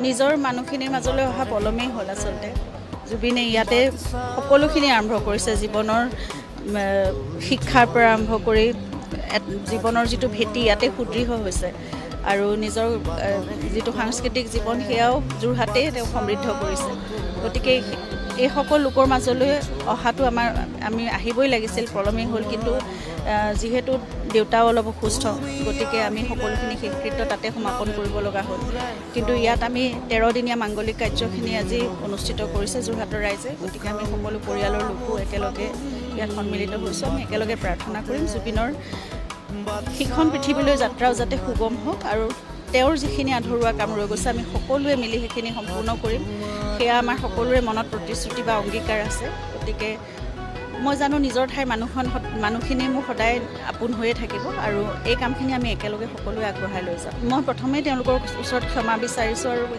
নিজৰ মানুহখিনিৰ মাজলৈ অহা পলমেই হ'ল আচলতে জুবিনে ইয়াতে সকলোখিনি আৰম্ভ কৰিছে জীৱনৰ শিক্ষাৰ পৰা আৰম্ভ কৰি জীৱনৰ যিটো ভেটি ইয়াতে সুদৃঢ় হৈছে আৰু নিজৰ যিটো সাংস্কৃতিক জীৱন সেয়াও যোৰহাটে তেওঁ সমৃদ্ধ কৰিছে গতিকে এই সকলো লোকৰ মাজলৈ অহাটো আমি আহিবই লাগিছিল পলমেই হ'ল কিন্তু যিহেতু দেউতাও অলপ অসুস্থ গতিকে আমি সকলোখিনি শেষকৃত্য তাতে সমাপন কৰিব লগা হ'ল কিন্তু ইয়াত আমি 13 দিনীয়া মাংগলিক কাৰ্যখিনি আজি অনুষ্ঠিত কৰিছে যোৰহাটৰ ৰাইজে গতিকে আমি সকলো পৰিয়ালৰ লোকো একেলগে ইয়াত সন্মিলিত হৈছোঁ আমি একেলগে প্ৰাৰ্থনা কৰিম জুবিনৰ সিখন পৃথিৱীলৈ যাত্ৰাও যাতে সুগম হওক আৰু তেওঁৰ যিখিনি আধৰুৱা কাম ৰৈ গৈছে আমি সকলোৱে মিলি সেইখিনি সম্পূৰ্ণ কৰিম সেয়া আমাৰ সকলোৰে মনত প্ৰতিশ্ৰুতি বা অংগীকাৰ আছে গতিকে মই জানো নিজৰ ঠাইৰ মানুহখিনি মোক সদায় আপোন হৈয়ে থাকিব আৰু এই কামখিনি আমি একেলগে সকলোৱে আগবঢ়াই লৈ যাম মই প্ৰথমেই তেওঁলোকৰ ওচৰত ক্ষমা বিচাৰিছোঁ আৰু